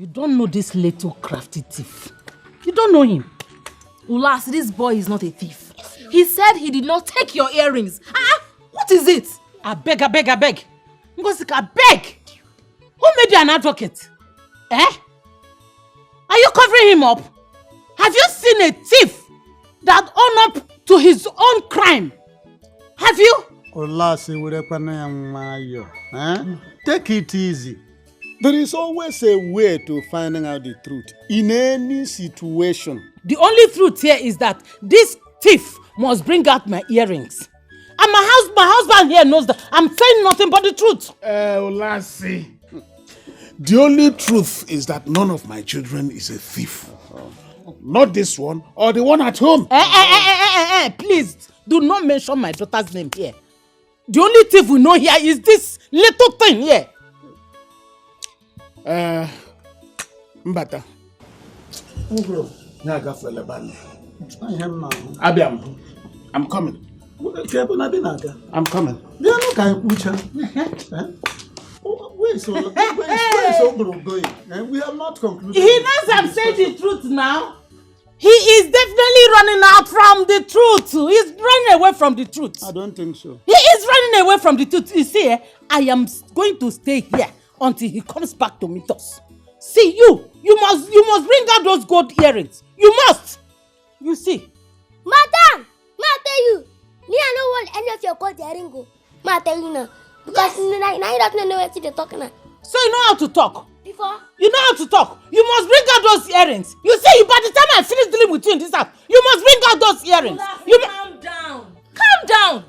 You don't know this little crafty thief. You don't know him. Ulas, this boy is not a thief. He said he did not take your earrings. What is it? I beg. Ngosika, beg. Who made you an advocate? Eh? Are you covering him up? Have you seen a thief that own up to his own crime? Have you? Take it easy. There is always a way to finding out the truth in any situation. The only truth here is that this thief must bring out my earrings. And my husband here knows that I'm saying nothing but the truth. Olasi. The only truth is that none of my children is a thief. Not this one or the one at home. Please, do not mention my daughter's name here. The only thief we know here is this little thing here. Mbata. Abiam, I'm coming. I'm coming. Where is Ogro going? We have not concluded. He knows I'm saying the truth now. He is definitely running out from the truth. He's running away from the truth. I don't think so. He is running away from the truth. You see, I am going to stay here until he comes back to meet us. See, you must bring out those gold earrings. You must. You see. Madam, I tell you, me I don't want any of your gold earrings. I tell you now, because now you don't know what you're talking about. So you know how to talk. Before? You know how to talk. You must bring out those earrings. You see, by the time I finish dealing with you in this house, you must bring out those earrings. Calm down. Calm down.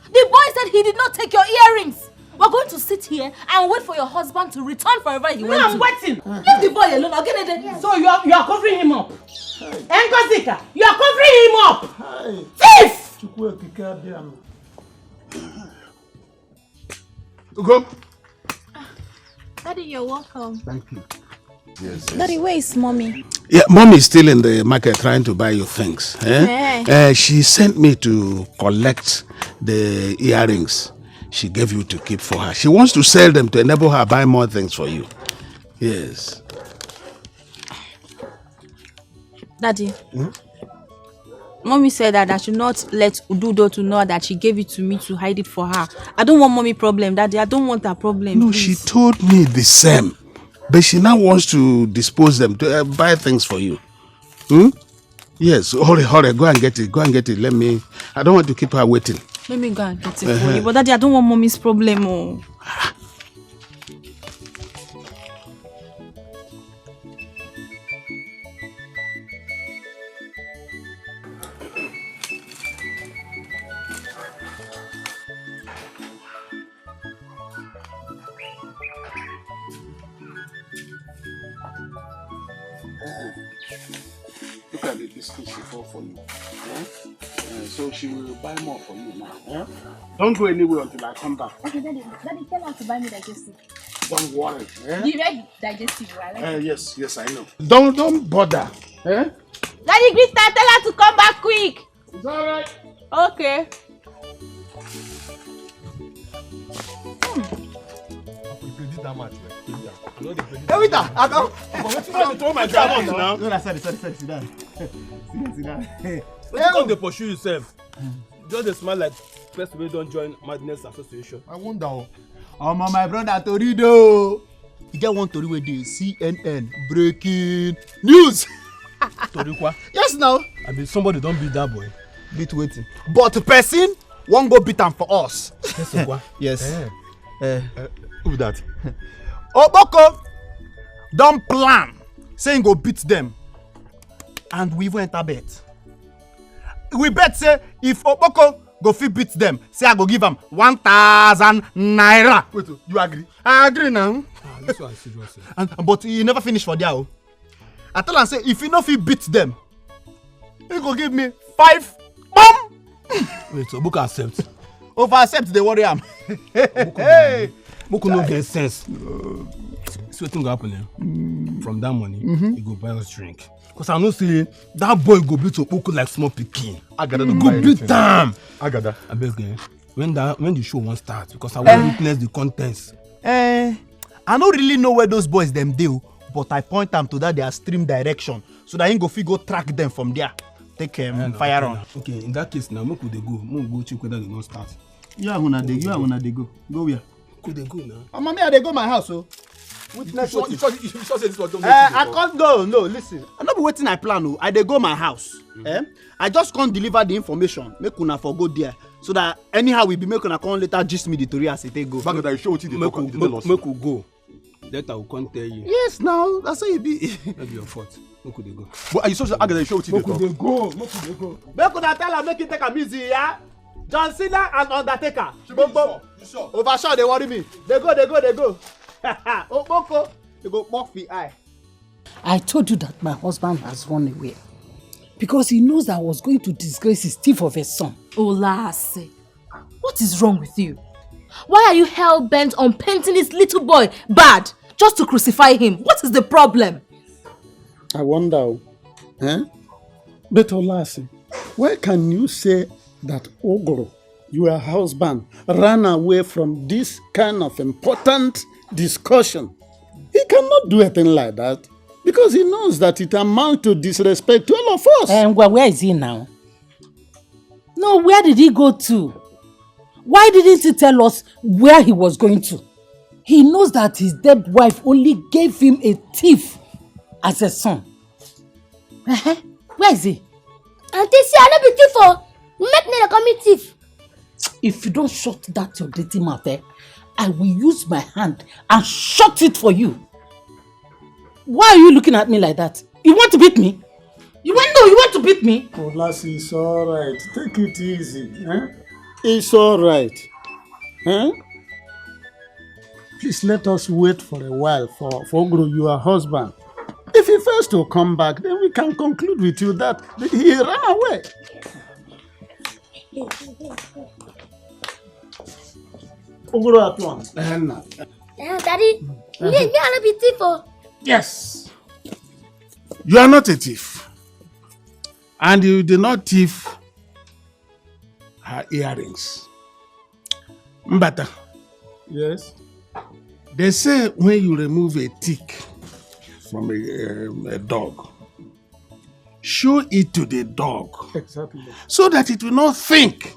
The boy said he did not take your earrings. We're going to sit here and wait for your husband to return wherever he went to. I'm waiting. Leave the boy alone. I'll get it. Yes. So you are covering him up. Nkosika, you are covering him up. Thief! Go. Daddy, you're welcome. Thank you. Yes. Daddy, where is mommy? Yeah, mommy is still in the market trying to buy you things. She sent me to collect the earrings she gave you to keep for her. She wants to sell them to enable her buy more things for you. Yes. Daddy, mommy said that I should not let Ududo to know that she gave it to me to hide it for her. I don't want mommy problem, Daddy. I don't want her problem. No, please. she told me the same. But she now wants to dispose them, to buy things for you. Yes, hurry, go and get it. I don't want to keep her waiting. Let me go and get it for you. But Daddy, I don't want mommy's problem. Oh. Look at the biscuit she bought for you. So she will buy more for you now. Don't go anywhere until I come back. Okay, Daddy, tell her to buy me digestive. Don't worry. The red digestive, right? Yes, I know. Don't bother. Daddy, Krista, tell her to come back quick. It's all right. Okay. That much, Hey, wait, I don't. Throw my gun now. No, sorry, sit down. Sit down. Why don't they pursue yourself? Just they smile like first we don't join Madness Association. I wonder. My brother Torido. You get one Tori with the CNN breaking news. Torikwa? Yes, now. I mean, somebody don't beat that boy. Beat waiting. But the person won't go beat him for us. Yes. Who that? Oboko don't plan saying go beat them, and we even enter bet. We bet say if Oboko go fit beat them, say I go give him 1,000 naira. Wait, you agree? I agree now. This one is serious. But he never finish for there. I tell him say if he no fit beat them, he go give me 5 bomb. Wait, so Oboko accept. Over accept the worry am. Hey. Moko no get sense. See what go happen from that money, he go buy us drink. Cause I know say that boy go beat Moko like small pikin. Agada go beat them. Agada. I beg when the show won't start because I want to witness the contents. I don't really know where those boys them do, but I point them to that their stream direction so that he go fit go track them from there. Take fire on. Okay, in that case now, make we dey go. Make we go check whether they don't start. You are gonna dey go. Go where? Could they go now? Oh, mommy, I dey go my house, so. Witness what? You sure say this was done? I can't go. No, listen. I'm not be waiting. I plan. No, I dey go my house. I just can't deliver the information. Make una for go there, so that anyhow we be make una come later gist me the story as it go. Back that you show what you talk. Make we go. Later we can't tell you. Yes, now that's how you be. Maybe your fault. Make we go. But are you sure that you show what you talk? Make una tell her make you take a easy, yeah. John Cena and Undertaker. You sure? Overshot, they worry me. They go. Oboko, they go mock the eye. I told you that my husband has run away because he knows I was going to disgrace his thief of a son. Olase, what is wrong with you? Why are you hell-bent on painting this little boy bad just to crucify him? What is the problem? I wonder, But Olase, why can you say that Ogro, your husband, ran away from this kind of important discussion? He cannot do a thing like that because he knows that it amounts to disrespect to all of us. And where is he now? No, where did he go to? Why didn't he tell us where he was going to? He knows that his dead wife only gave him a thief as a son. Where is he? Auntie, see, I don't be thief for. Make me call me thief. If you don't shut that your dirty mouth, I will use my hand and shut it for you. Why are you looking at me like that? You want to beat me? You want to beat me? Olase, it's all right. Take it easy. It's all right. Please let us wait for a while for Ogro, your husband. If he fails to come back, then we can conclude with you that he ran away. Ogro at once. Daddy, me I don't be thief for. Yes. You are not a thief. And you did not thief her earrings. Mbata. Yes. They say when you remove a tick from a dog, show it to the dog. Exactly. So that it will not think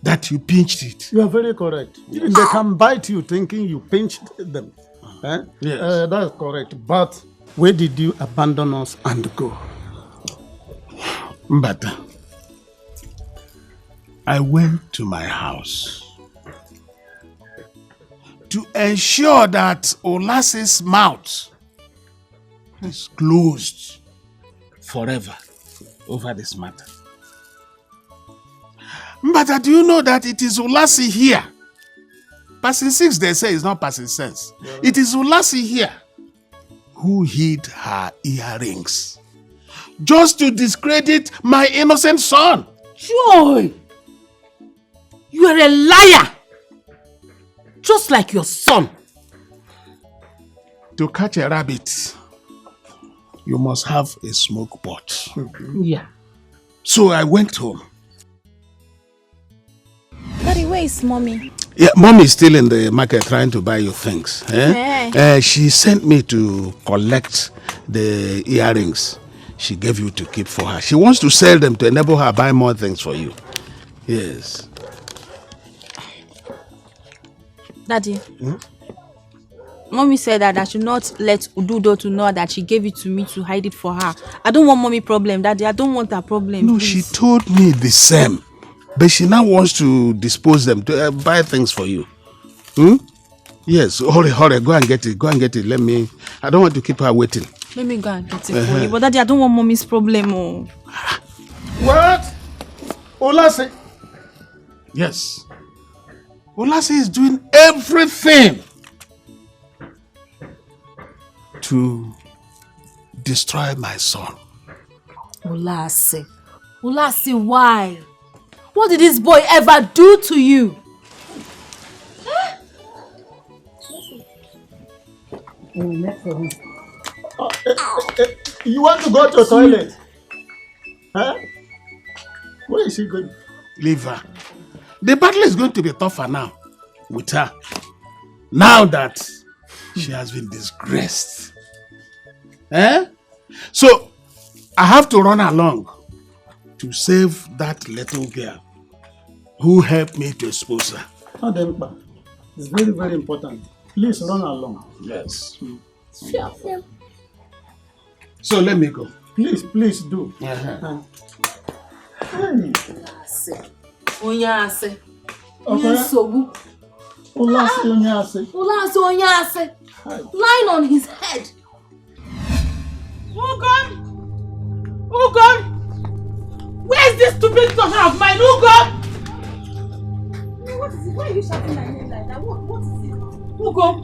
that you pinched it. You are very correct. Even they can bite you thinking you pinched them. Yes. That's correct. But where did you abandon us and go? Mbata, I went to my house to ensure that Olase's mouth is closed forever over this matter. But do you know that it is Olase here? Passing 6, they say, is not passing sense. Yeah. It is Olase here who hid her earrings just to discredit my innocent son. Joy! You are a liar! Just like your son. To catch a rabbit, you must have a smoke pot. Yeah. So I went home. Daddy, where is mommy? Yeah, mom is still in the market trying to buy you things. She sent me to collect the earrings she gave you to keep for her. She wants to sell them to enable her buy more things for you. Yes. Daddy, mommy said that I should not let Ududo to know that she gave it to me to hide it for her. I don't want mommy problem, Daddy. I don't want her problem. No, please. she told me the same. But she now wants to dispose them, to buy things for you. Yes, hurry, go and get it. Let me, I don't want to keep her waiting. Let me go and get it for you. But Daddy, I don't want mommy's problem. Oh. What? Olase? Yes. Olase is doing everything to destroy my son. Olase, why? What did this boy ever do to you? You want to go to the toilet? Where is she going? Leave her. The battle is going to be tougher now with her. Now that she has been disgraced Eh? So, I have to run along to save that little girl who helped me to expose her. Adempa, it's very, very important. Please run along. Yes. Sure. So let me go. Please do. Uh-huh. Hey. Onyase. Okay. Onyase. Onyase. Lying on his head. Ugon! Ugon! Where is this stupid daughter of mine? Ugon! What is it? Why are you shouting my name like that? What is it? Ugon!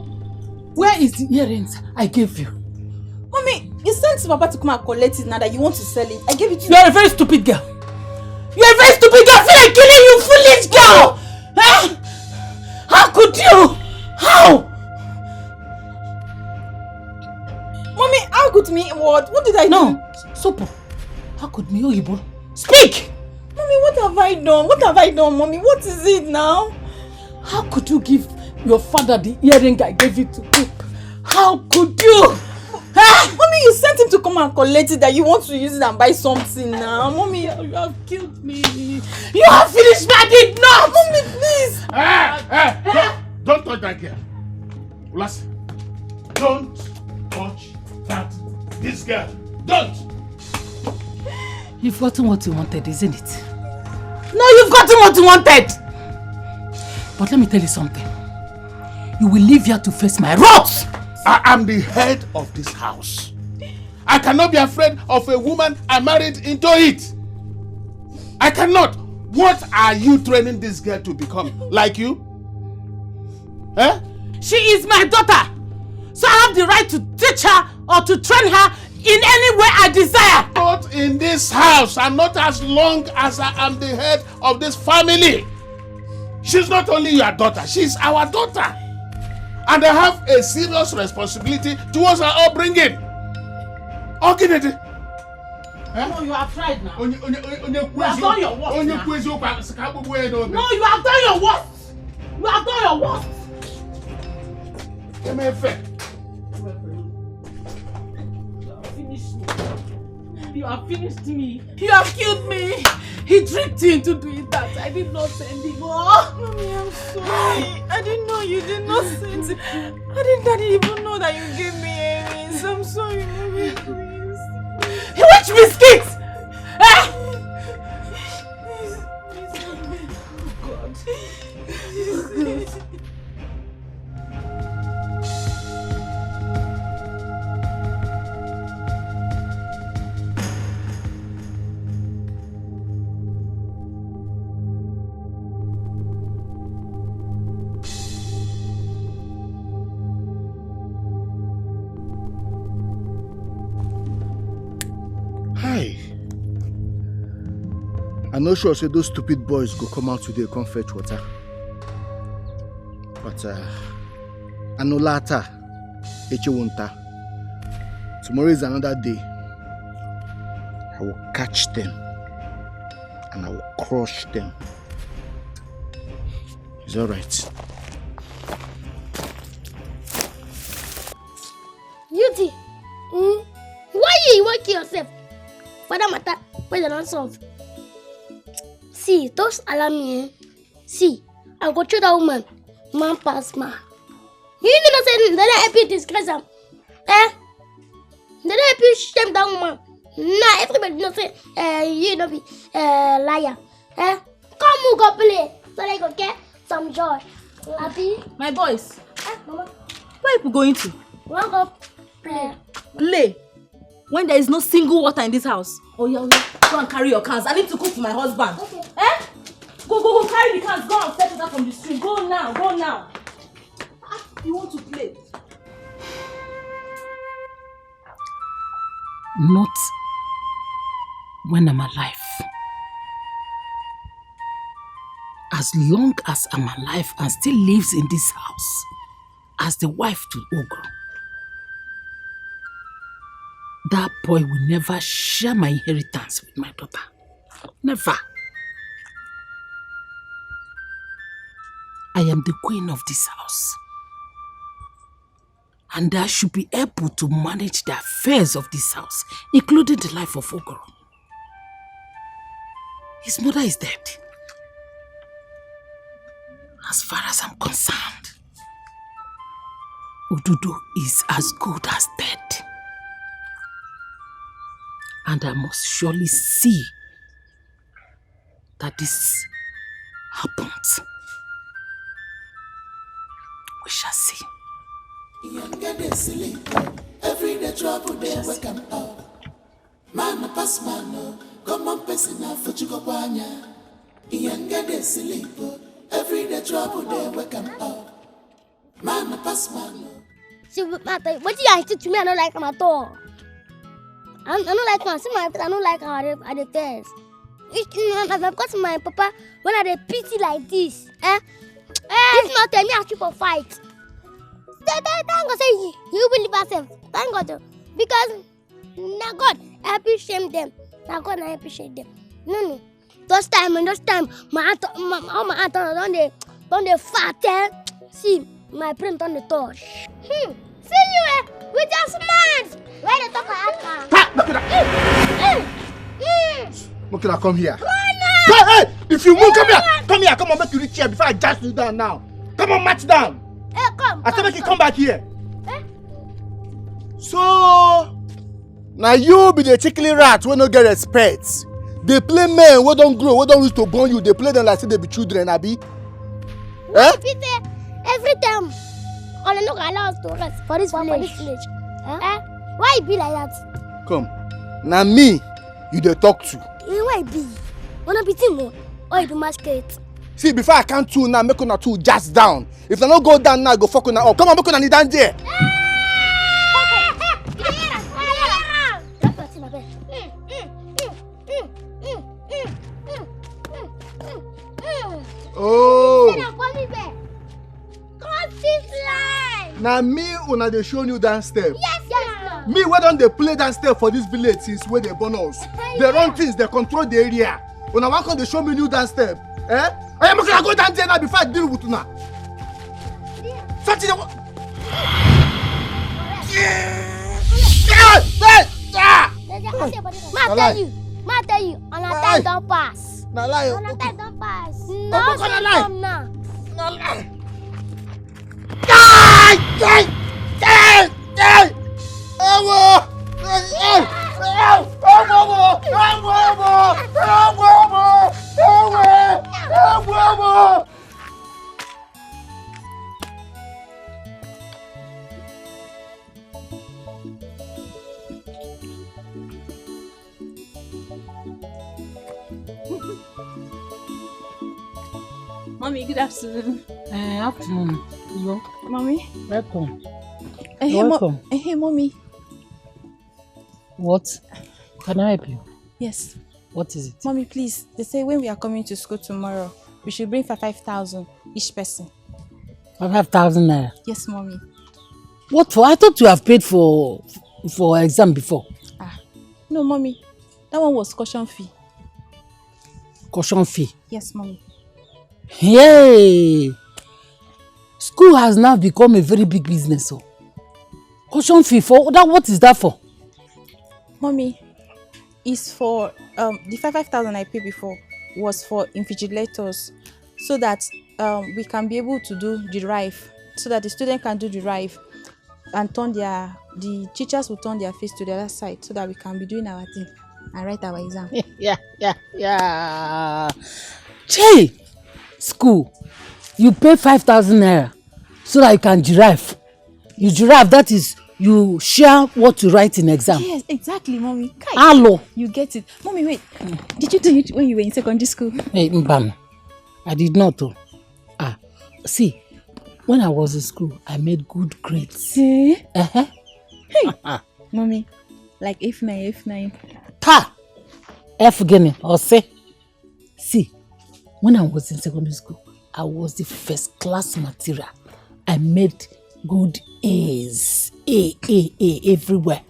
Where is the earrings I gave you? Mommy, you sent Papa to come and collect it now that you want to sell it. I gave it to You are a very stupid girl. You are a very stupid girl. I feel like killing you, foolish girl. Huh? How could you? How? Mommy, how could me what? What did I do? No, Sopo. How could me, Oyibo? Speak! Mommy, what have I done? What have I done, Mommy? What is it now? How could you give your father the earring I gave you to keep? How could you? Huh? Mommy, you sent him to come and collect it that you want to use it and buy something now. Mommy, You have killed me. You have finished me. I did not. Mommy, please. Don't touch that girl. Last, don't touch this girl. Don't. You've gotten what you wanted, isn't it? No, you've gotten what you wanted. But let me tell you something. You will leave here to face my wrath. I am the head of this house. I cannot be afraid of a woman I married into it. I cannot. What are you training this girl to become? Like you? Eh? She is my daughter. So I have the right to teach her or to train her in any way I desire. Not in this house, and not as long as I am the head of this family. She's not only your daughter, she's our daughter. And I have a serious responsibility towards her upbringing. Okay, Nede. No, you have tried now. You have done your worst now. No, you have done your worst. You have done your worst. Give me a fair. You have finished me. You have killed me. He tricked you into doing that. I did not send him. Oh. Mommy, I'm sorry. I didn't know you did not send it. I didn't even know that you gave me earrings. I'm sorry, Mommy, please. Which biscuits? Eh? Hi. I no sure say those stupid boys go come out today come fetch water. But I know later, tomorrow is another day. I will catch them and I will crush them. It's alright. Beauty, why you working yourself? For that matter, why they don't solve? See, those allow me. See, I go to that woman. Man pass man. You know say they don't help you disgrace them. Eh? They don't help you shame that woman. Nah, everybody knows say you don't be liar. Eh? Come on, go play. So they go get some joy. Happy? My boys, Mama, where are you going to? wanna go play? Play. When there is no single water in this house. Oh yeah, go and carry your cans. I need to cook for my husband. Okay. Eh? Go, carry the cans. Go and fetch water from the stream. Go now. You want to play? Not when I'm alive. As long as I'm alive and still lives in this house as the wife to Ogre, that boy will never share my inheritance with my daughter. Never. I am the queen of this house. and I should be able to manage the affairs of this house, including the life of Ogoro. His mother is dead. As far as I'm concerned, Ududu is as good as dead. And I must surely see that this happens. We shall see. Every day trouble they wake up. Man pass man, come on person now for Chukopanya. Ian get a sleep. Every day trouble they wake up. Man pass man. See, what do you to me? I don't like him at all. I don't like him. I don't like how they test. Because my papa, when I dey pity like this, if not tell me I should for fight. Thank God say you believe yourself. Thank God. Because now God help you shame them. Now God help you shame them. No. Those time, my aunt don't they fat. See, my print on the touch. See you with your smart. Where the talk Mokina, come here. Hey, if you move, come here. Come on, make you reach here before I just you down now. Come on, match down. Come. I said make you come back here. So, now you be the tickly rat when no get respect. They play men who don't grow, who don't reach to born you. They play them like say they be children, Abi. Every time, all look allow us to rest for this village. Why it be like that? Come. Now me, you dey talk to. Why it be? Wanna be Timo or you be masquerade? See, before I count two now, make una two just down. If I don't go down now, go fuck una up. Come on, make una kneel down there. Oh. Now me, una dey show you dance step. Yes. Me, why don't they play dance step for this village since where they born us? They run things, they control the area. Una why can't they show me new dance step? I am gonna go down there now before I deal with una. Such a Ma tell you, on a time don't pass. Na lie. On a time don't pass. No, say lie. come now. Na lie. Mommy, good afternoon. Afternoon. Hello. Mommy. Welcome. Welcome. Hey, Mommy. What? Can I help you? Yes. What is it? Mommy, please. They say when we are coming to school tomorrow, we should bring 5,000 each person. 5,000 naira. Yes, Mommy. What for? I thought you have paid for exam before. No, Mommy. That one was caution fee. Caution fee? Yes, Mommy. Yay! School has now become a very big business. So, caution fee for that? What is that for? Mommy, it's for the 5,000 I paid before was for invigilators, so that we can be able to do the drive, so that the student can do the drive and the teachers will turn their face to the other side, so that we can be doing our thing and write our exam. Yeah. Che! School, you pay 5,000 naira so that you can giraffe. You giraffe, that is, you share what you write in exam. Yes, exactly, Mommy. Hello. You get it. Mommy, wait. Did you do it when you were in secondary school? Hey, Mbam, I did not. See, when I was in school, I made good grades. Hey. Mommy, like F9. F again, or say. See, when I was in secondary school, I was the first class material. I made good A's. A everywhere.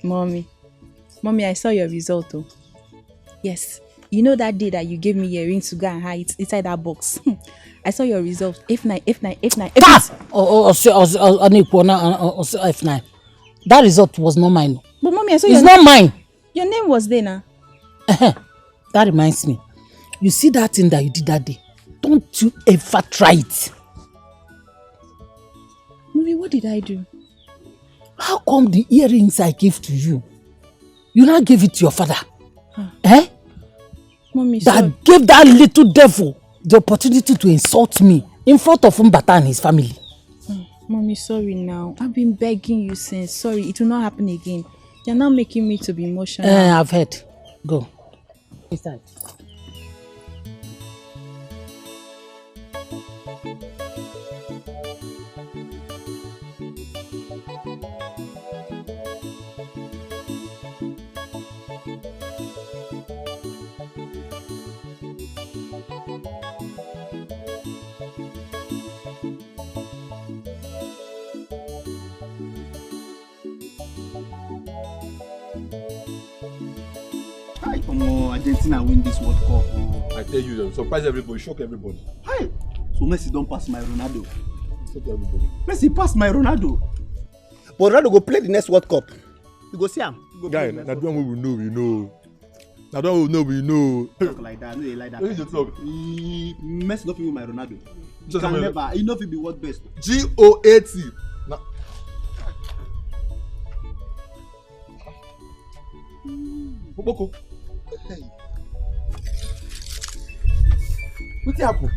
Mommy, I saw your result. Oh. Yes, You know that day that you gave me earrings to go and hide inside that box? I saw your results. F9, F9, F9. Pass! F9. That result was not mine. But mommy, I saw it's not mine. Your name was there now. That reminds me. You see that thing that you did that day? Don't you ever try it. Mommy, what did I do? How come the earrings I gave to you, you now gave it to your father? Mommy, that gave that little devil the opportunity to insult me in front of Mbata and his family. Mommy, sorry now. I've been begging you since. Sorry, it will not happen again. You're now making me to be emotional. I've heard. Go. Inside. Argentina win this World Cup. I tell you, surprise everybody, shock everybody. Hi. So Messi don't pass my Ronaldo. Shock everybody. Messi pass my Ronaldo. But Ronaldo go play the next World Cup. You go see him. Guy, now the one we know, we know. Now the one we know. Talk like that, no, they like that. Where is the talk? Messi don't fit win my Ronaldo. He can never. He no fit be world best. GOAT. Now. Boko. Hey. What happen?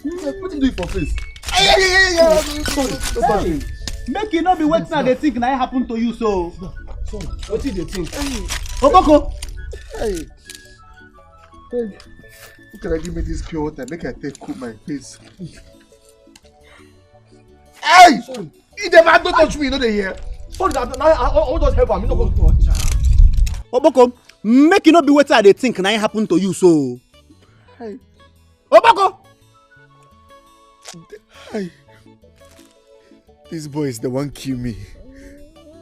What you do for face? Sorry. Make you not be waiting and they think now it happen to you so. Sorry. What did they think? Oboko. Hey. Who can I give me this pure water? Make I take cool my face. Hey! Sorry. He never don't touch me, you know they hear. Sorry, I want just help him. You know go touch. Oboko, make you not be waiting and they think now it happen to you so. Hey. Oboko. Hey. This boy is the one kill me.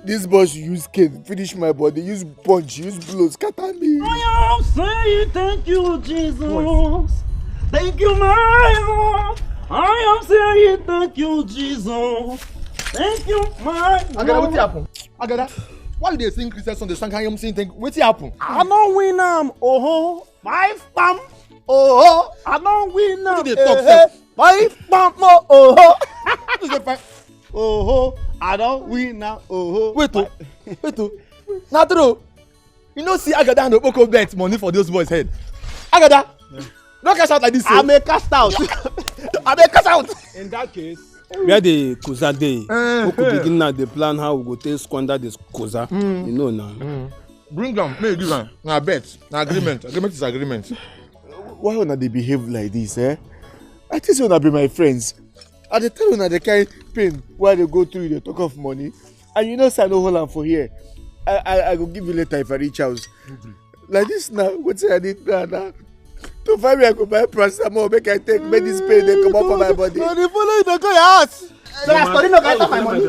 This boy should use cane, finish my body, use punch, use blows, scatter me. I am saying thank you, Jesus. Voice. Thank you, my Lord. I am saying thank you, Jesus. Thank you, my Lord. Agada, what happen? Agada, why they sing Christian song? They sing him saying thank. What happen? I don't win them. Oh, 5 pam. Oh, I don't win them. What did they talk? 5 pam. Oh, What is the fight? oh, I don't win now. Oh, wait, not true. You know, see Agada and Oboko bet money for those boys' head. Agada, don't cash out like this. I may cast out. I may cash out. In that case, where the Koza day, we could begin now the plan how we go take squander this Koza. You know now. Bring them, make give them. Now bet, now agreement. Agreement is agreement. Why would they behave like this, eh? I think they be my friends. At the time when they carry pain while they go through, they talk of money. And you know, say I no hold am for here. I go give you later if I reach house. Like this now, what's I need now? To find me, I go buy paracetamol, make I take medicine, they come up for my body. No, they follow you, they go your house. So I study no get my money.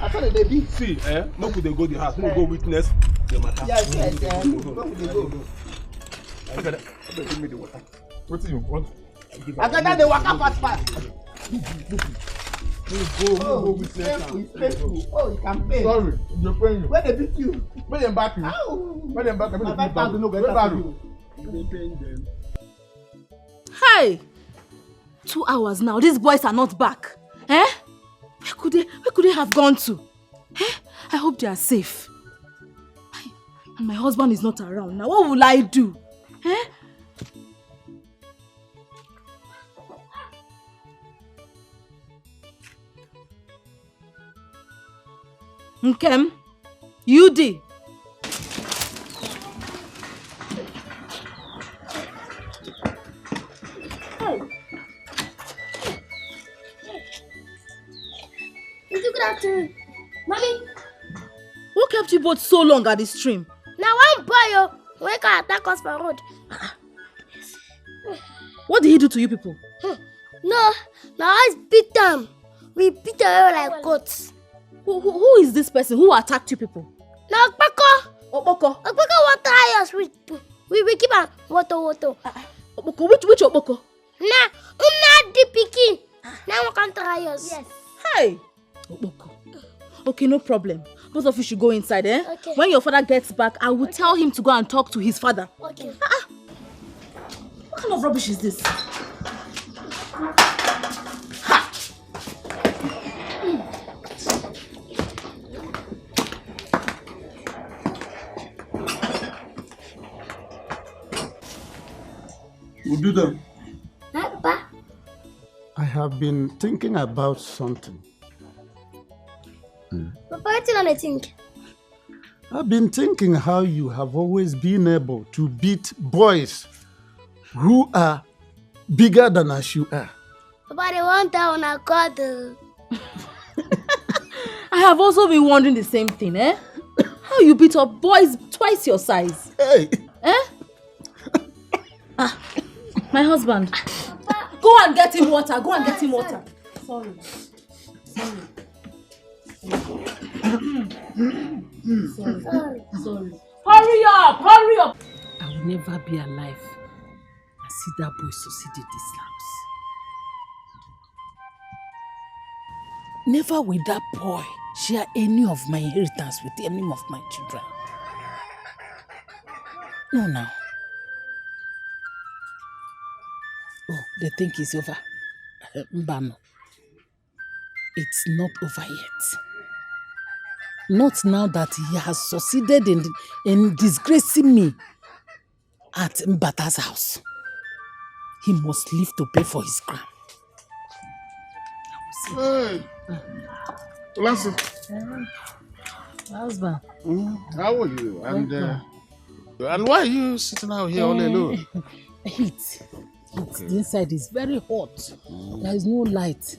I thought they be. See, no could they go the house, no go witness the matter. Yes. Go. Agada, give me the water. What do you want? Agada, they waka fast. Go witness. Oh, you can pay. Sorry, you're paying. Where they beat you? Where them back you? Where them back? My 5,000 no go enter for you. Hey! 2 hours now. These boys are not back. Where could they have gone to? I hope they are safe. And my husband is not around. Now what will I do? Nkem, UD. Good afternoon. Mommy. Who kept you both so long at the stream? Now one boy we can attack us for road. What did he do to you people? No, I beat them. We beat them like goats. Who is this person who attacked you people? Now Okpoko. Okpoko? Okpoko want to tie us with We keep on woto. Oboko, which Oboko? Nah, the picking. Now we can try us. Yes. Hey, Oboko. Okay, no problem. Both of you should go inside, eh? Okay. When your father gets back, I will tell him to go and talk to his father. Okay. What kind of rubbish is this? Ududo, Papa. I have been thinking about something. Papa, what do you think? I've been thinking how you have always been able to beat boys who are bigger than as you are. Papa, they want that on a quarter. I have also been wondering the same thing, eh? How you beat up boys twice your size? Hey! Eh? My husband. Go and get him water. Sorry. Sorry. Hurry up! I will never be alive and see that boy succeed in this house. Never will that boy share any of my inheritance with any of my children. No, now. Oh, they think it's over. Mbano. It's not over yet. Not now that he has succeeded in disgracing me at Mbata's house. He must live to pay for his crime. Hey, Lassie. Husband. How are you? And why are you sitting out here all alone? Heat. Okay. The inside is very hot. There is no light.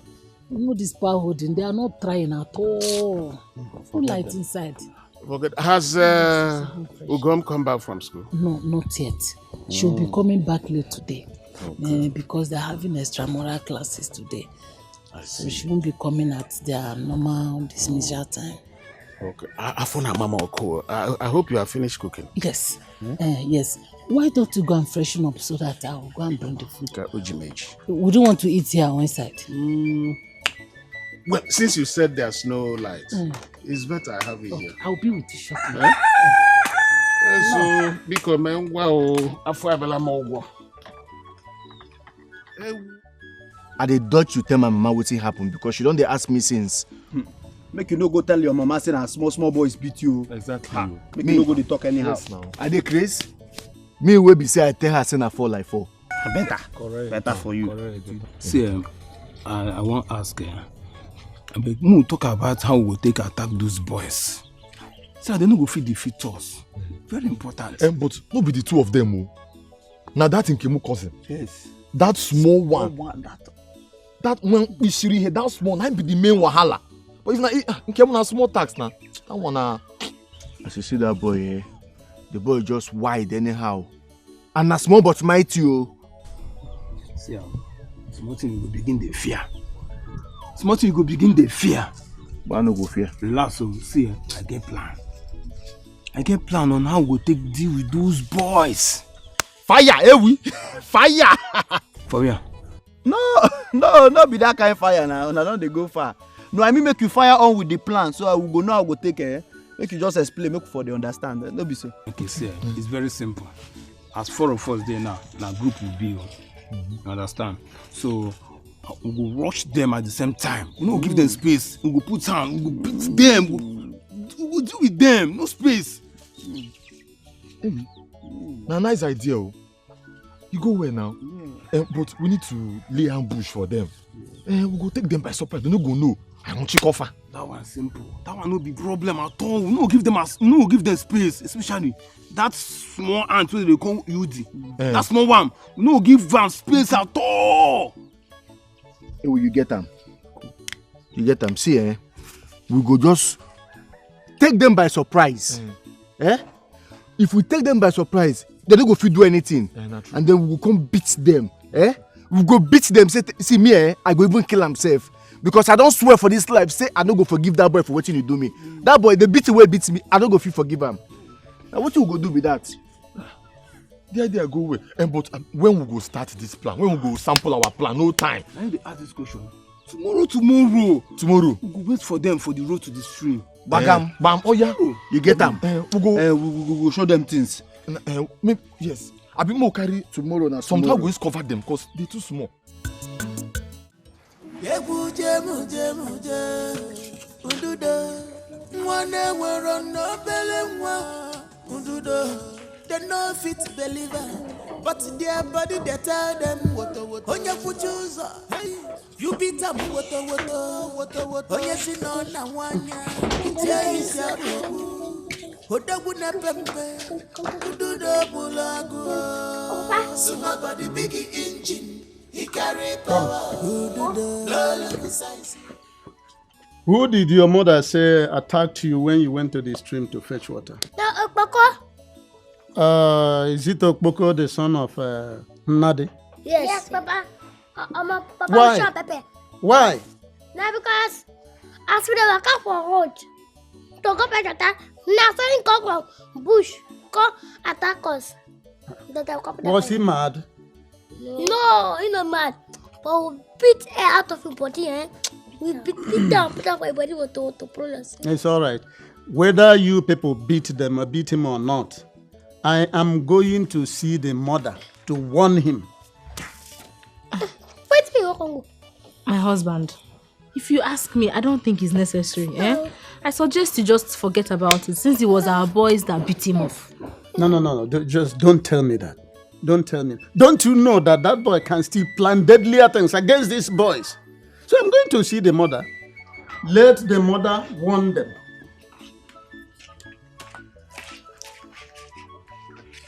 You know this power holding, they are not trying at all. No light inside. Forget. Has Ugom come back from school? No, not yet. She'll be coming back late today. Because they're having extramural classes today. So she won't be coming at their normal dismissal time. Okay. I hope you have finished cooking. Yes. Yes. Why don't you go and freshen up so that I will go and bring the food? Would you want to eat here or inside? Well, since you said there's no light, it's better I have it here. I'll be with you shortly. So, because man, I dey dodge to tell my mama wetin happen because she don dey ask me since. Make you no go tell your mama say na small boys beat you. Exactly. Make you no go dey talk anyhow. Yes, now. I dey craze. Me wey be say I tell her say na 4 like 4. Better. Correct. Better for you. Correct. See, I want to ask we talk about how we will take attack those boys. So they no go fit defeat us. Very important. But no be the two of them. Now that in Kemu cousin. Yes. That small one. That when we shiri here, that small, that be the main wahala. But if na Kemu na small tax now, that one as you see that boy, the boy just wide anyhow, and na small but mighty o. See, small thing you go begin the fear. Small thing you go begin the fear. But no go fear. Last, so see, I get plan. I get plan on how we take deal with those boys. Fire, we fire. For real? No, be that kind of fire now. Una don't they go far. No, I mean make you fire on with the plan, so I will go now. I will take care. Make you just explain, make for the understand. No be so. Okay, see, it's very simple. As 4 of us there now group will be. You understand? So we go rush them at the same time. We no give them space. We go put hand. We go beat them. We go deal with them. No space. Now nice idea. You go where now? But we need to lay ambush for them. We go take them by surprise. They no go know. I want chick offer. That one simple. That one no be problem at all. We no give them space, especially that small ant wey they call UD. That small one, we no give them space at all. Hey, will you get them? You get them? See, we go just take them by surprise. If we take them by surprise, they don't go fit do anything, and then we will come beat them. We go beat them. Say, see me, I go even kill himself. Because I don't swear for this life, say I don't go forgive that boy for what you do me. That boy, the beat way beats me, I don't go feel forgive him. Now what you go do with that? The idea go away. But when we go start this plan? When we go sample our plan? No time. I need to ask this question. Tomorrow. Tomorrow. We go wait for them for the road to the stream. Bam. Oh yeah. You get them? We go. We go show them things. Yes. I be more carry tomorrow. Now sometime we cover them because they too small. They no fit believer, but their body they tell them what. On your futures, you beat them what. On your sin on na wanya, tell you so. Oda wuna pempe, do the bulago. So my body big engine, he carry power. Who did your mother say attacked you when you went to the stream to fetch water? Is it Okpoko, the son of Nadi? Yes, Papa. Papa. Why? Sure, Pepe. Why? Now because as we were come for road, to go back attack, now something come from bush, come attack us. Was he mad? No, he's not mad. But we beat air out of his body, eh? We beat down my body to progress. It's all right. Whether you people beat them or beat him or not, I am going to see the mother to warn him. Wait me, Okongo. My husband, if you ask me, I don't think it's necessary. I suggest you just forget about it since it was our boys that beat him off. No. Just don't tell me that. Don't tell me. Don't you know that that boy can still plan deadlier things against these boys? So I'm going to see the mother. Let the mother warn them.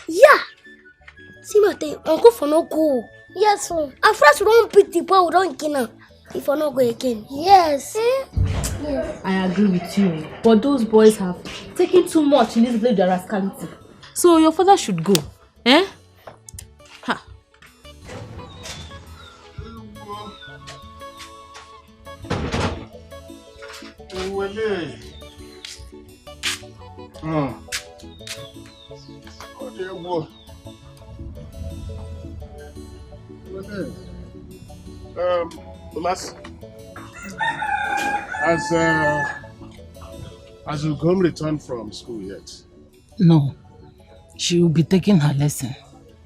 Yeah. See my thing. Uncle for no go. Yes, sir. At first we don't beat the boy, we don't kill him. If I not go again. Yes. Yes. I agree with you. But those boys have taken too much in this village of rascality. So your father should go. Ha. Has Ugom returned from school yet? No. She will be taking her lesson.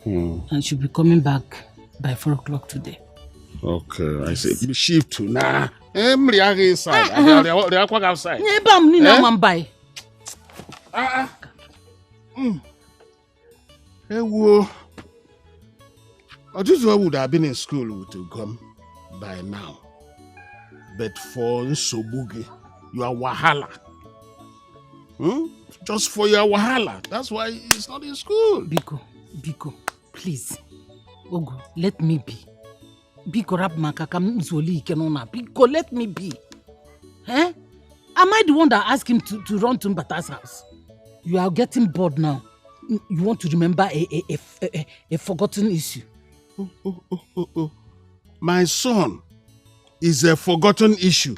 And she'll be coming back by 4 o'clock today. Okay, I say shift to now. Inside. They are outside. Ojuzo would have been in school with Ugom by now. But for Nsobuge, you are wahala. Just for your wahala. That's why he's not in school. Biko, please. Ogo, let me be. Biko rap makaka mzoli ikenona. Biko, let me be. Am I the one that asked him to run to Mbata's house? You are getting bored now. You want to remember a forgotten issue. Oh. My son is a forgotten issue.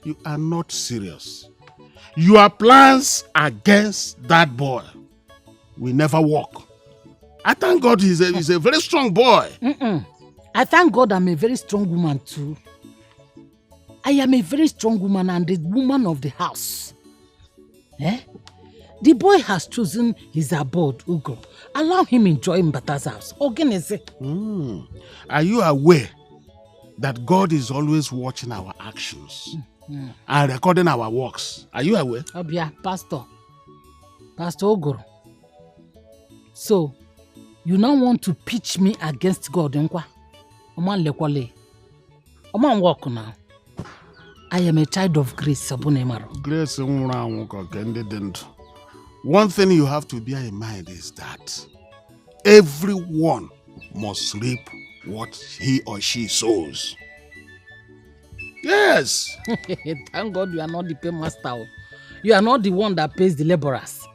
You are not serious. Your plans against that boy will never work. I thank God he's a very strong boy. I thank God I'm a very strong woman too. I am a very strong woman and the woman of the house. The boy has chosen his abode, Ugo. Allow him enjoy Mbata's house. Are you aware that God is always watching our actions and recording our works? Are you aware? Obia, Pastor Ogoro. So, you now want to pitch me against God, Nkwa? Oman lekwale. Oman walk now. I am a child of grace, Sabunemaro. Grace. One thing you have to bear in mind is that everyone must reap what he or she sows. Yes. Thank God you are not the paymaster. You are not the one that pays the laborers.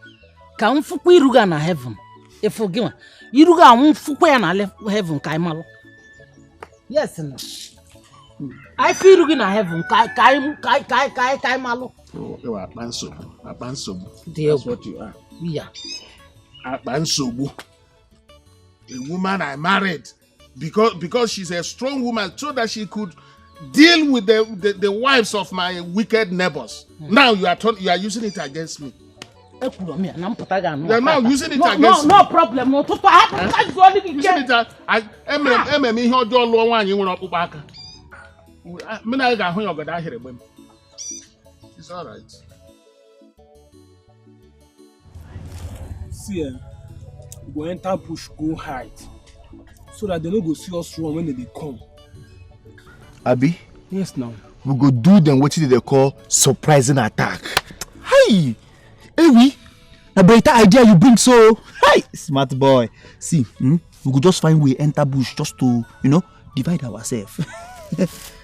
Can fukwe iruga na heaven? If forgive me, iruga fukwe na heaven kaimalo. Yes, no. I feel iruga na heaven kaimalo. You are Abansom. That's what you are. Yeah. Nsogbu. A woman I married because she's a strong woman, so that she could deal with the wives of my wicked neighbors. Now you are using it against me. You are now using it against me. No problem. No, it's all right. See, we go enter bush, go hide, so that they no go see us run when they come. Abi? Yes, now. We go do them what they call surprising attack. Hi! Ewi! A better idea you bring so. Hi! Smart boy. See, we could just find way enter bush just to, divide ourselves.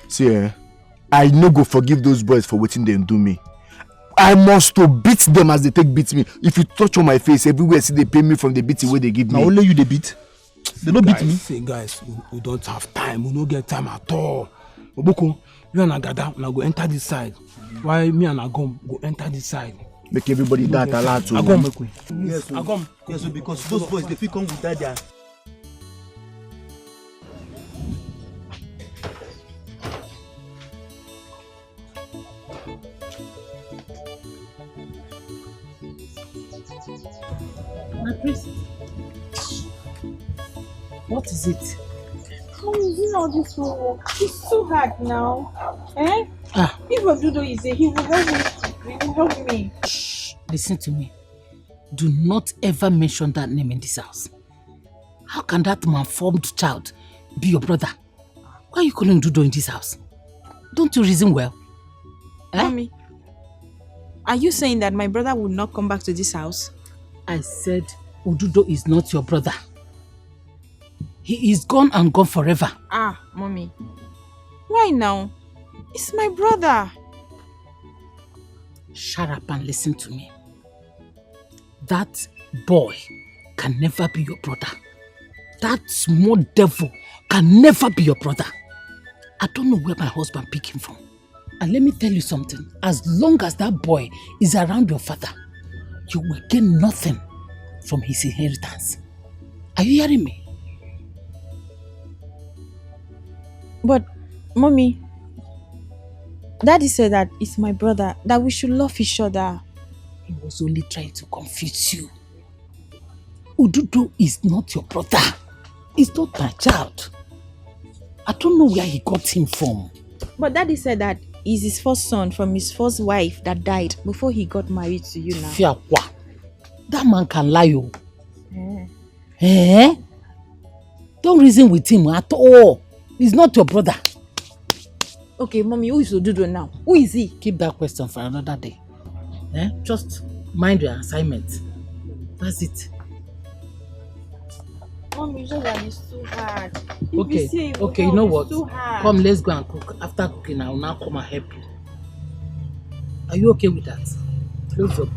See, I no go forgive those boys for waiting them do me. I must to beat them as they take beat me. If you touch on my face, everywhere see they pay me from the beating where they give me. Now only you they beat. They don't beat me. Say, guys, we don't have time. We don't get time at all. Oboko, you and Agada now go enter this side. Why me and Agom go enter this side? Make everybody that alert to Agom. Yes, Agom. Yes, because those boys they fit come with that. What is it? How is it all this work? It's so hard now. Eh? If Odudo is here, he will help me. He will help me. Shh. Listen to me. Do not ever mention that name in this house. How can that malformed child be your brother? Why are you calling Dudo in this house? Don't you reason well? Mommy, are you saying that my brother will not come back to this house? I said Odudo is not your brother. He is gone and gone forever. Mommy. Why now? It's my brother. Shut up and listen to me. That boy can never be your brother. That small devil can never be your brother. I don't know where my husband picked him from. And let me tell you something. As long as that boy is around your father, you will gain nothing from his inheritance. Are you hearing me? But, Mommy, Daddy said that it's my brother, that we should love each other. He was only trying to confuse you. Odudo is not your brother. He's not my child. I don't know where he got him from. But Daddy said that he's his first son from his first wife that died before he got married to you now. Fiakwa. That man can lie you. Don't reason with him at all. He's not your brother. Okay, Mommy, who is Odudo now? Who is he? Keep that question for another day. Just mind your assignment. That's it. Mommy, you know that it's too hard. Okay, you know what? Come, let's go and cook. After cooking, I will now come and help you. Are you okay with that? Close up.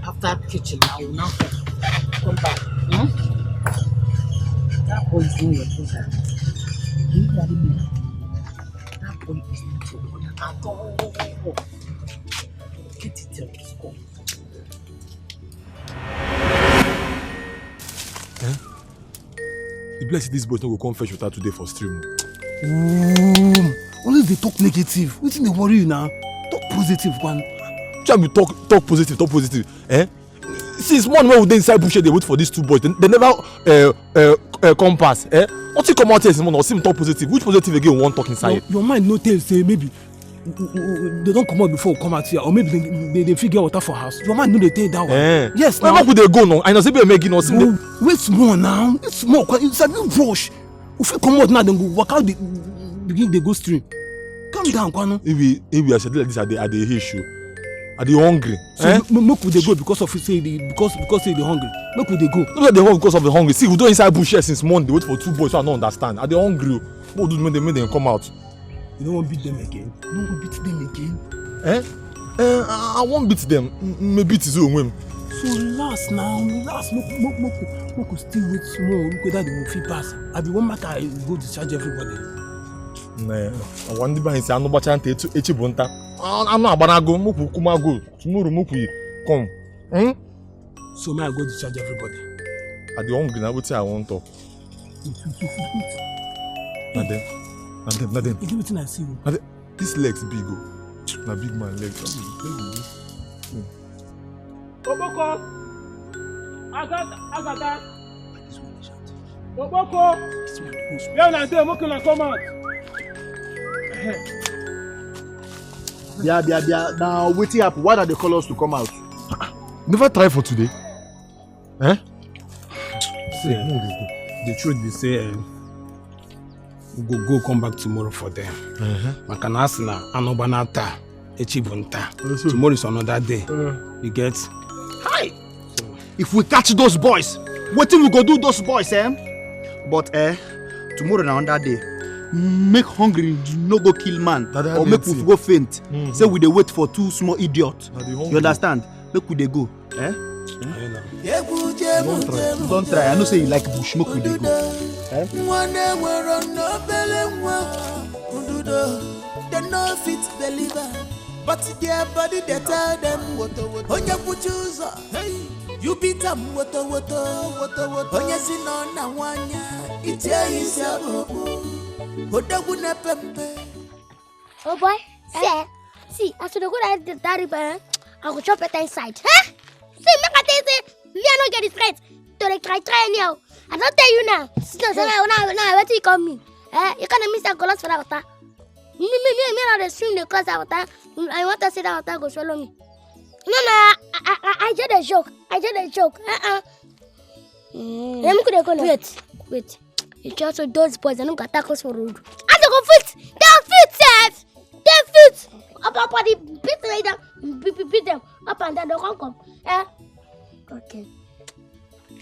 After kitchen, I will now come back. That boy is not your brother. Do you hear me? That boy is not your brother at all. Get it out. Let's go. The blessed this boys no go come fetch water today for stream. Always they talk negative. Wetin dey worry you now? Talk positive, one. Try me talk positive. Since morning when we dey inside bush, they wait for these two boys. They never come pass. What you come out here this morning or see me talk positive? Which positive again we want talk inside? Your mind no tell say maybe they don't come out before we come out here, or maybe they figure water for house. Your mind no dey tell that one. Yes, now. Where could they go now? I know say be making us. Wait small now. Wait small. You sabi rush. If you come out now, then go walk out the begin dey go stream. Calm down, Kwano. If we are like this, I dey issue. Are they hungry? So make we dey go because of say because say they hungry. Make we dey go. No, they hungry because of the hungry. See, we don inside bush here since morning. They wait for two boys, so I don't understand. Are they hungry? What do make them come out? You don't want to beat them again? You don't want to beat them again? I won't beat them. Maybe it is your whim. So relax now, relax. Make we still wait small. Look whether they will fit pass. I be one matter. I go discharge everybody. I want to buy say I no bacha ante echi bunta. I no abanago. Moku kuma go. Tomorrow moku come. So may I go to charge everybody? I dey hungry na wetin I wan talk. Na dem. You give wetin I see you. This legs big o. Na big man legs. Oboko! Agata! Oboko! Where una dey? Make una come out. Bia. Now wetin happen? Why are they call us to come out? Never try for today. Eh? See, the truth be say, we go come back tomorrow for them. Makana asina anobana ta, echibunta. Tomorrow is another day. You get? Hi. If we catch those boys, what thing we go do those boys, eh? But tomorrow na another day. Make hungry, no go kill man, or make we go faint. Say we dey wait for two small idiots. You understand? Make we dey go. Eh? Don't try. I know say you like bush. Make we dey go. Eh? They no fit deliver, but their body they tell them Onya kuchuza, you beat them woto. Onya sino na wanya, itia isabo. Odagu pempe. Oh boy, see, after the good that river, I go chop it inside. Huh? See, make a say, me I not get it straight. To like try anyhow. I don't tell you now. So now, what you call me? You can't miss that glass for that water. Me not the swim the glass water. I want to see that water go swallow me. No, I just a joke. Let me go. Wait. It's just those boys and got tacos for road. I don't go fit. They're fit. Up the beat later. Beat them up and down. They can't come. Okay.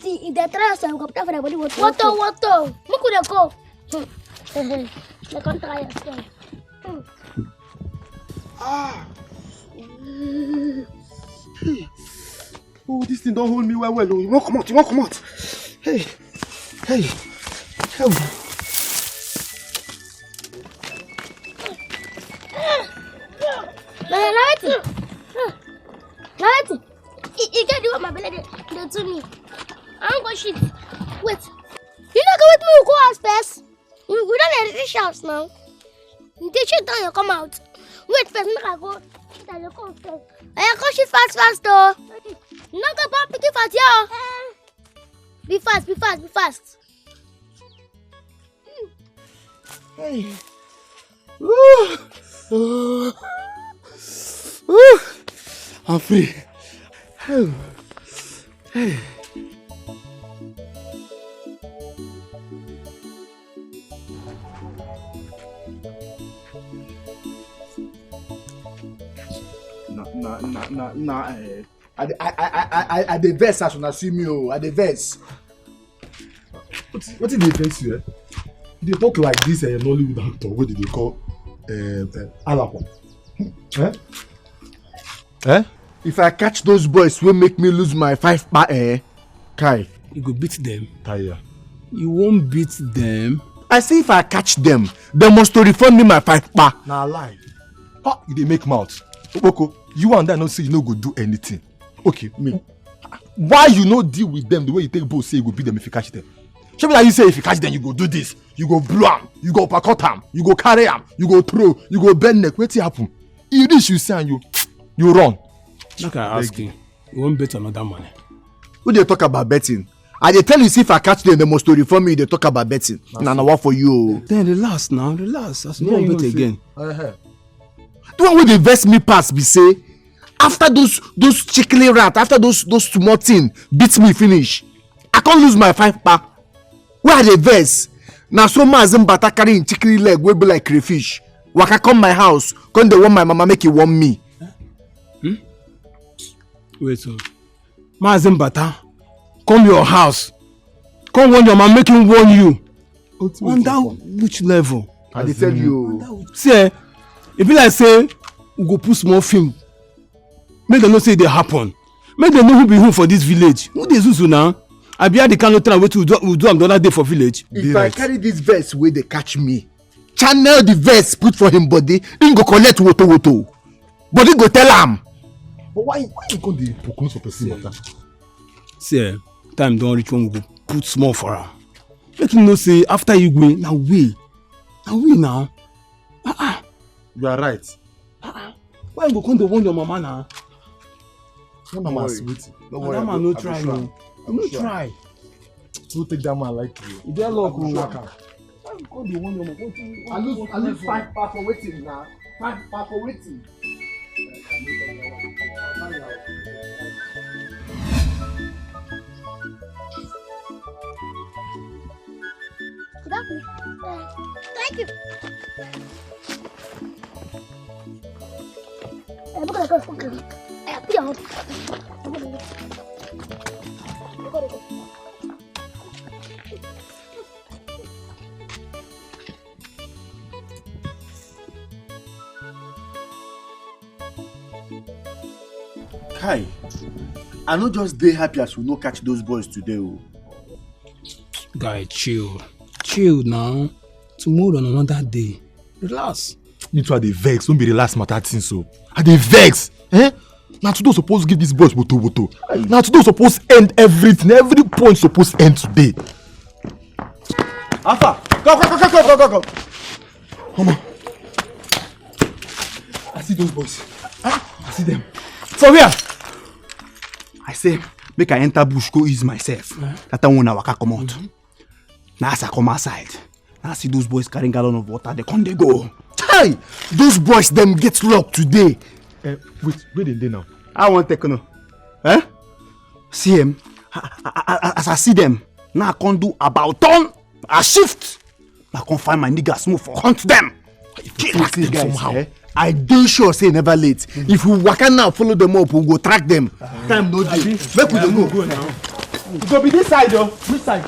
See, if they try us, I'm going to for the body. What? Look where they go. They can't try us. Oh, this thing don't hold me well. You won't come out. Hey. Now, you can't do what my belly did to me. I don't go shit. Wait. You not go with me, we go house first. We don't let this house now. They shit down, you come out. Wait first, make I go. Then you come first. I go shit fast though. You not go back picky fast, yo. Be fast. Hey. I'm free. Hey. Nah. I the verse as una see me I the verse. What did they face you? They talk like this Nollywood actor. What did they call Alakwa? If I catch those boys, will make me lose my 5 pa Kai. You go beat them. Kaya. You won't beat them. I say if I catch them, they must to refund me my 5 pa. Nah lie. How they make mouth? Oboko, you and I no say you no go do anything. Okay, me. Why you no deal with them the way you take both say you go beat them if you catch them? Show me that you say if you catch them you go do this, you go blow am, you go uppercut am, you go carry am, you go throw, you go bend neck. Wetin happen? You reach you say and you run. Like I ask you won't bet another money. Who they talk about betting? I dey tell you see if I catch them, they must to reform me. They talk about betting. Nah, what for you? Then relax. As no one bet again. The one with the vest me pass be say after those chickly rat, after those small thing beat me finish. I can't lose my 5 pa. Where are the vest? Now so mazem bata carry in chickly leg wey be like crayfish. Waka come my house, come they want my mama make it want me. Wait, so mazem bata come your house, come warn your mama make him warn you. Under which level? I dey tell you. See, it be like say we go put small film. Make them know say they happen. Make them know who be who for this village. Who dey zuzu now? I be at the kind of time we do am the other day for village. If I carry this verse where they catch me, channel the verse put for him body, him go collect woto. Body go tell am. But why you go dey proclaim for person matter? See, time don't reach when we go put small for her. Make him know say after you go, now we. Now we now. You are right. Why you go come to warn your mama now? One of my sweet. Don't That worry. man no try no. No try. Don't take that man like you. You get luck. I go shock Why am. you come to warn your mama? I lose 5 pounds for waiting now. 5 pounds for waiting. Thank you. Look at that. Put your Kai, I no just dey happy as we no catch those boys today. Oh. Guy, chill. Chill now. Tomorrow on another day. Relax. You two are the vex. Don't be the last matter thing so. Are they vex? Eh? Now today supposed to give these boys boto. Now today supposed to end everything. Every point supposed to end today. Alpha, go. Mama. I see those boys. I see them. For where? I say, make I enter bush, go ease myself. That time when I waka come out. Now as I come outside, now I see those boys carrying gallon of water. They come, they go. Hey, those boys them get locked today. Wait, where they now? I want to take no. Eh? See them. As I see them, now I can't do about turn. I shift. I can't find my niggas move for hunt them. Kill these guys somehow. Eh? I do sure say never late. If we waka now, follow them up, we'll go track them. Time no day. Make we go now. It go be this side though. Which side?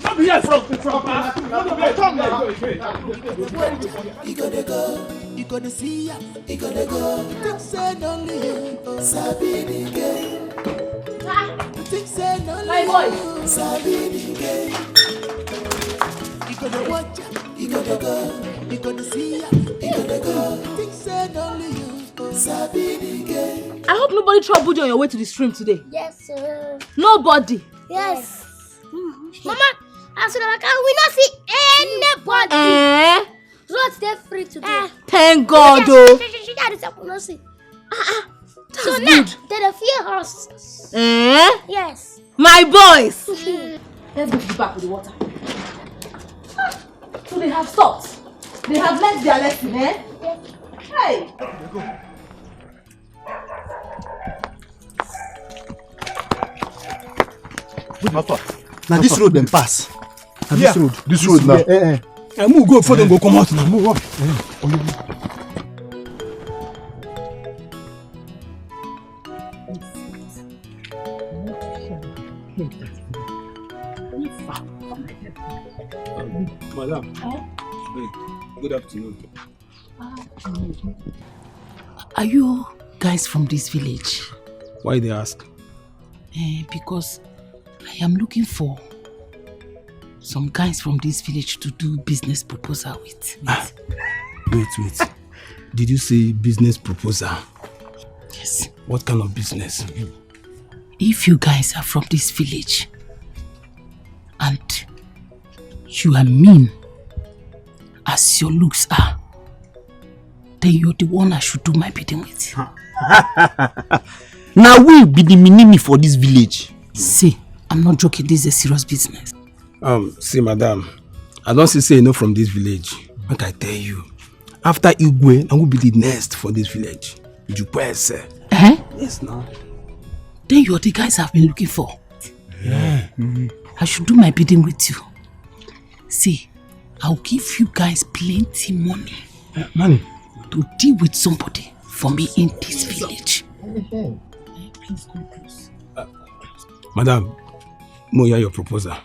Not be here from. You gotta go, you gotta see ya, you gotta go. Think say only you, sabi the game. Think say only you, sabi the game. You gotta watch ya, you gotta go, you gotta see ya, you gotta go. Think say only you, sabi the game. I hope nobody troubled you on your way to the stream today. Yes, sir. Nobody. Yes. Mama, as soon as we not see anybody. Roads they're free today. Thank God, though. So That's now, good. they're fear us. Yes. My boys. Let's go to the back with the water. So they have stopped. They have learned their lesson, eh? Yes. Hey. Now this road them pass. Now Yeah. This road now. I move go before them go come out now. Move up. Madam. Good afternoon. Are you guys from this village? Why they ask? Because I am looking for some guys from this village to do business proposal with. Wait. Did you say business proposal? Yes. What kind of business? If you guys are from this village and you are mean as your looks are, then you're the one I should do my bidding with. Now we be the minimi for this village. See, I'm not joking, this is a serious business. See, madam, I don't say you know from this village. But I tell you, after Igwe, I will be the next for this village. Jupese. Yes, now. Then you're the guys I've been looking for. Yeah. I should do my bidding with you. See, I'll give you guys plenty money. Money? To deal with somebody for me in this village. Please come close. Madam, may I hear your proposal?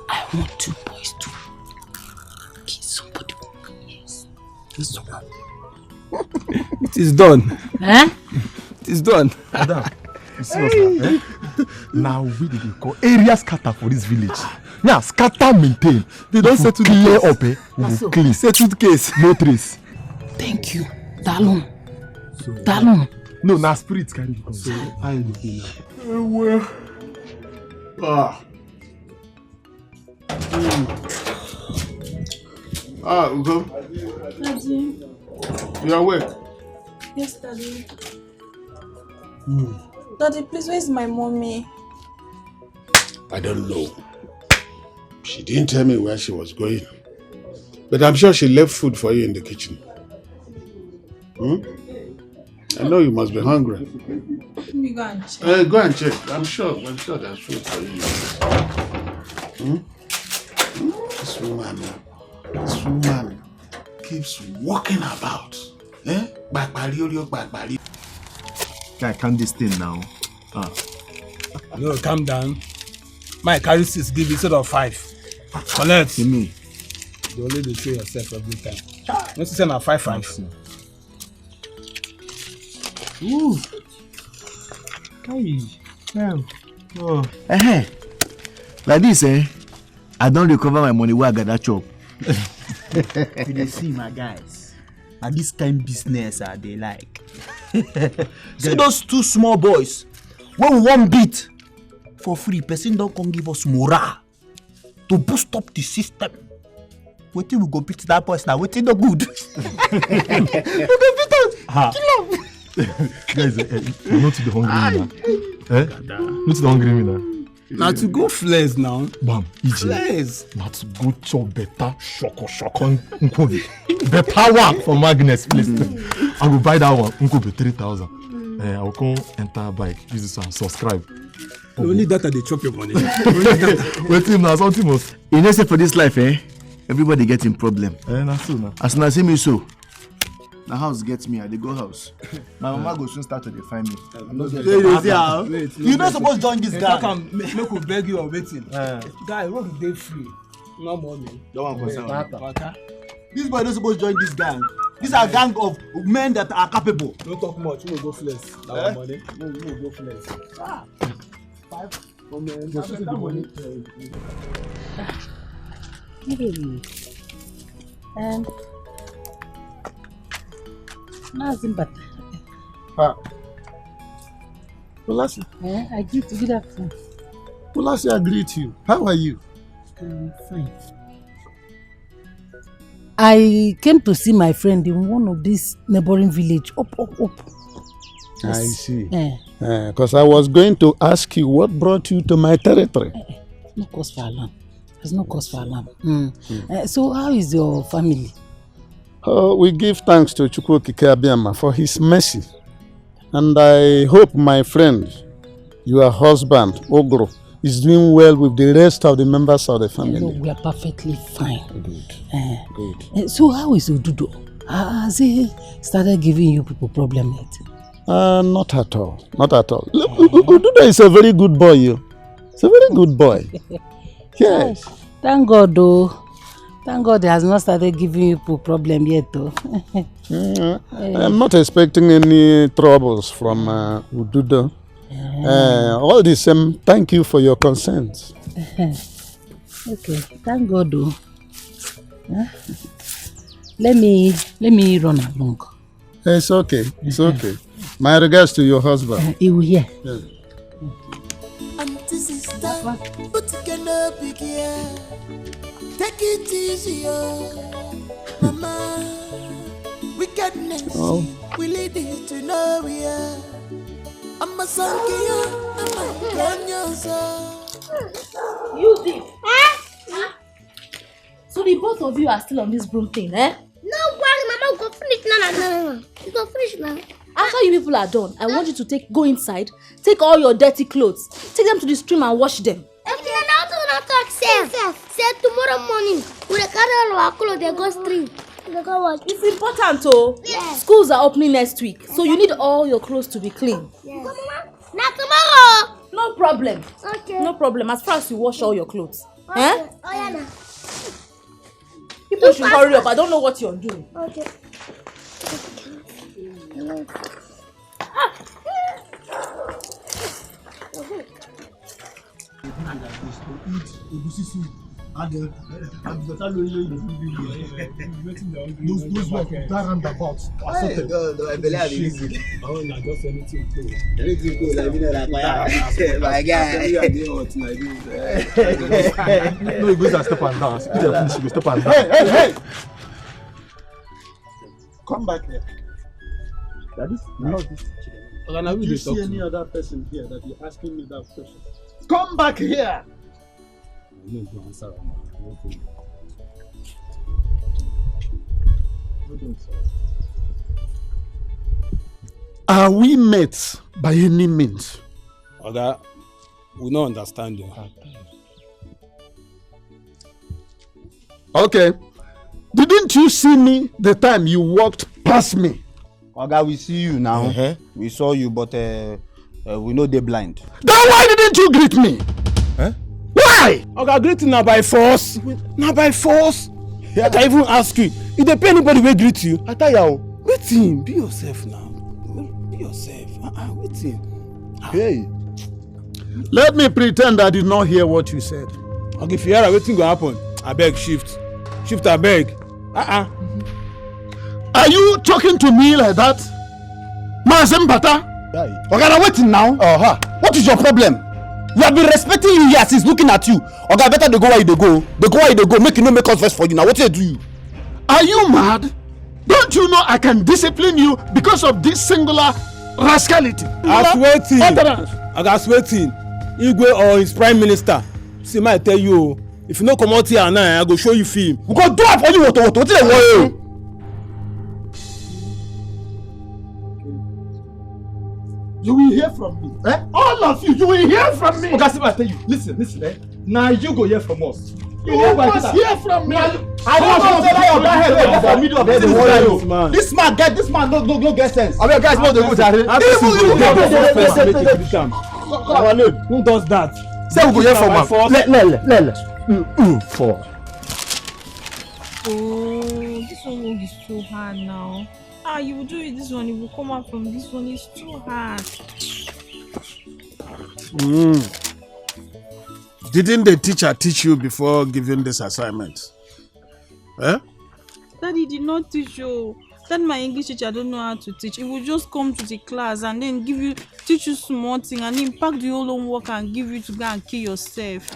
I want two boys to kill somebody. Yes. Yes. It is done. It is done. Madam, you see us now? Now we did call area scatter for this village. Now scatter maintain. They don't settle the clear up. We will clean. Settled case. No trace. Thank you. Dalon. Dalon. No, na spirit carry you come. So I will be now. Well. Ah. Ugo. Daddy. You are awake? Yes, Daddy. Daddy, please, where's my mommy? I don't know. She didn't tell me where she was going. But I'm sure she left food for you in the kitchen. I know you must be hungry. Let me go and check. Go and check. I'm sure there's food for you. This woman keeps walking about. Guy, calm this thing now. No, calm down. My carry 6 give instead of 5. Collect. To me. You only dey show yourself every time. You say na 5. Ooh. Hey. Oh. Like this, I don't recover my money where I got that chop. You dey see my guys. And this kind of business they like. See those 2 small boys. When we want beat for free, person don't come give us morale to boost up the system. Wetin we go beat that boys now? Wetin no good. We go beat us. Kill them. Guys, you're not to the hungry me now. Not to the hungry me now. Now to go flares now. Bam, Flares. now to go chop better shoko nkobi. Better one for Magnus, please. I will buy that one. Nkobi 3,000. I will come enter bike. Use this one. Subscribe. Only that they chop your money. Wait till now, something must. You know, say for this life, everybody getting problem. That's so now. As soon as I see me so, the house gets me, I dey go house. My mama go soon start to find me. You not supposed to join this guy. Make we beg you or waiting. Guy, work dey free. No money. Don't want concern. This boy not supposed to join this gang. These are gang of men that are capable. Don't talk much. We will go flex. That money. We will go flex. 5 money. And nothing but Ulasi. I give to good afternoon. Ulasi, I greet you. How are you? Fine. I came to see my friend in one of these neighboring village. Up. I see. Because I was going to ask you what brought you to my territory. No cause for alarm. There's no cause for alarm. So how is your family? We give thanks to Chukwokike Abiyama for his mercy. And I hope my friend, your husband, Ogro, is doing well with the rest of the members of the family. No, we are perfectly fine. Good. So how is Odudo? Has he started giving you people problem yet? Not at all. Look, Odudo is a very good boy. He's a very good boy. Yes. Thank God, though. Thank God he has not started giving you people problem yet, though. I am not expecting any troubles from Odudo. All the same, thank you for your consent. Okay, thank God, though. Let me run along. It's okay. My regards to your husband. He will hear. Take it easy, Mama. Wickedness we lead you to nowhere. I'm a son, I'm a gun. You did. So the both of you are still on this broom thing, eh? No worry, Mama, go finish now. You go finish now. After you people are done, I want you to go inside, take all your dirty clothes, take them to the stream and wash them. Say tomorrow morning, we carry all our clothes, they go stream. They go wash. It's important, oh. Yes. Schools are opening next week, so you need all your clothes to be clean. Yes. Now tomorrow. No problem. Okay. No problem, as far as you wash all your clothes. Okay. Eh? Oh, yeah, now. People should hurry up. I don't know what you're doing. Okay. Those work, that roundabout. Hey, God, I believe I release it. Oh, not just anything cool. Anything cool, like me, like my guy. No, you go and step and down. Speed and finish, you go step and down. Hey! Come back here. Do you see any other person here that you're asking me that question? Come back here! Are we mates by any means? Oga, we don't understand you. Okay. Didn't you see me the time you walked past me? Oga, we see you now. We saw you, but we know they're blind. Then why didn't you greet me? Why? Oga, greeting now by force. Now by force. Yeah. I even ask you, if they pay anybody will greet you. I tell you. Wait him, be yourself now. Be yourself. Wait him. Hey. Let me pretend I did not hear what you said. Okay, if you hear waiting go happen, I beg shift. Shift, I beg. Are you talking to me like that? Mazembata? Oga, now waiting now. What is your problem? We have been respecting you here since looking at you. Oga, better they go where you go. They go where you go. Make you no make us first for you. Now what do you? Are you mad? Don't you know I can discipline you because of this singular rascality? I swear to you. I swear to you. Igwe or his prime minister. See, I tell you, if you no come out here now, I go show you film. We go do it for you. What they want you? You will hear from me. All of you will hear from me. Okay, see what I tell you. Listen. Now you go hear from us. You must hear from me. I don't want to tell you that head for middle of the This man no get sense. I mean, guys, what they go there? Who does that? Say we go hear from am. For. Oh, this one is too hard now. You will do it this one, it will come out from this one, it's too hard. Didn't the teacher teach you before giving this assignment? Daddy did not teach you. That my English teacher don't know how to teach. He will just come to the class and then teach you small thing and then pack the whole homework and give you to go and kill yourself.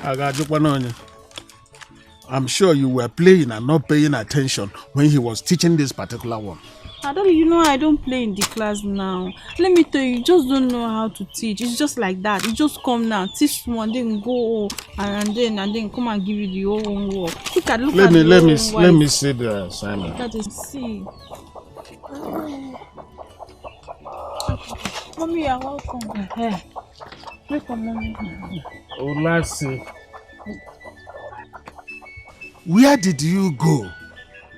I'm sure you were playing and not paying attention when he was teaching this particular one. Daddy, you know I don't play in the class now. Let me tell you, you just don't know how to teach. It's just like that. You just come now, teach one, then go and then come and give you the whole homework. Let me see the assignment. That is see. Mommy, you're welcome. Welcome, mommy. Oh, let's see. Where did you go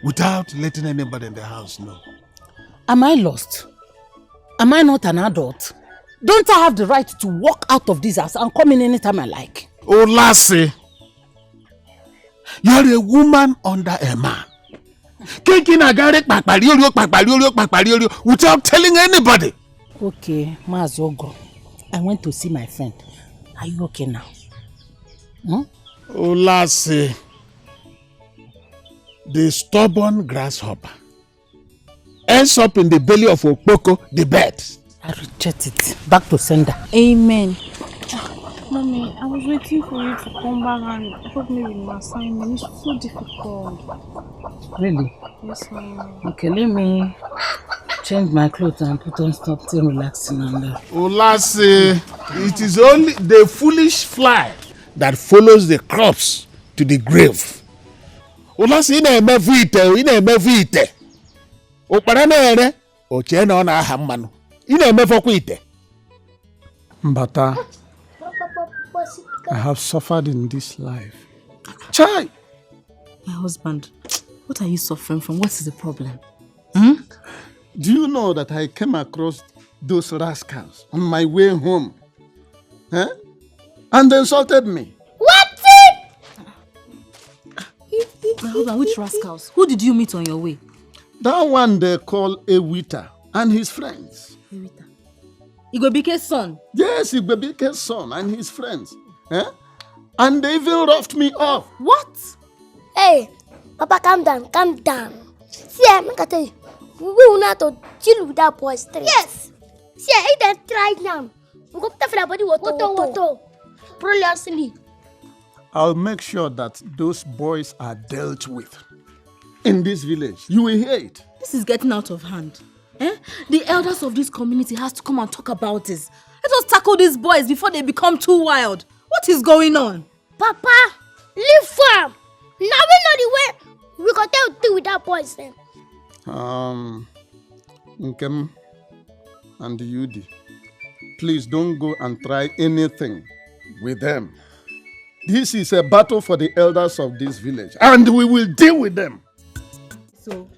without letting anybody in the house know? Am I lost? Am I not an adult? Don't I have the right to walk out of this house and come in anytime I like? Oh, Lassie, you're a woman under a man. Without telling anybody. Okay, Mazogo, I went to see my friend. Are you okay now? Oh, Lassie, the stubborn grasshopper ends up in the belly of Okpoko, the bird. I reject it. Back to sender. Amen. Mommy, I was waiting for you to come back and help me with my assignment. It's so difficult. Really? Yes, ma'am. Okay, let me change my clothes and put on something relaxing on there. Oh, Lassie, it is only the foolish fly that follows the crops to the grave. Oh, Lassie, in a mevite. O paranere o chena na hamanu. Ine mefokuite. Mbata, I have suffered in this life. Chai! My husband, what are you suffering from? What is the problem? Do you know that I came across those rascals on my way home? And they insulted me. What? My husband, which rascals? Who did you meet on your way? That one they call Ewita and his friends. Ewita? Igobike's son? Yes, Igobike's son and his friends. And they even roughed me up. What? Hey, Papa, calm down, calm down. See, make I tell you, we will not to deal with that boy straight. Yes. See, if they try now, we go to the body water. Brilliantly. I'll make sure that those boys are dealt with. In this village, you will hear it. This is getting out of hand. The elders of this community has to come and talk about this. Let us tackle these boys before they become too wild. What is going on? Papa, leave farm. Now we know the way we got to deal with that boys then. Nkem and Yudi, please don't go and try anything with them. This is a battle for the elders of this village, and we will deal with them. So,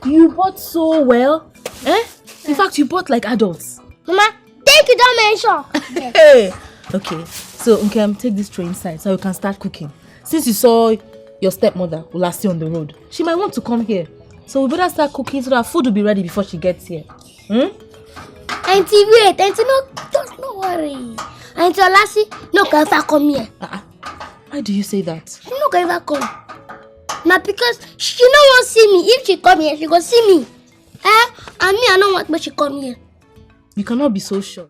you bought so well, In fact, you bought like adults. Mama, take it down, mention. Hey! Okay, so Nkem, take this tray inside so you can start cooking. Since you saw your stepmother will last you on the road, she might want to come here. So we better start cooking so that food will be ready before she gets here. Auntie, wait. Auntie, don't worry. Auntie Lassie, no can ever come here. Why do you say that? She no can ever come. Now because she no want see me. If she come here, she go see me. And me, I don't want but she come here. You cannot be so sure.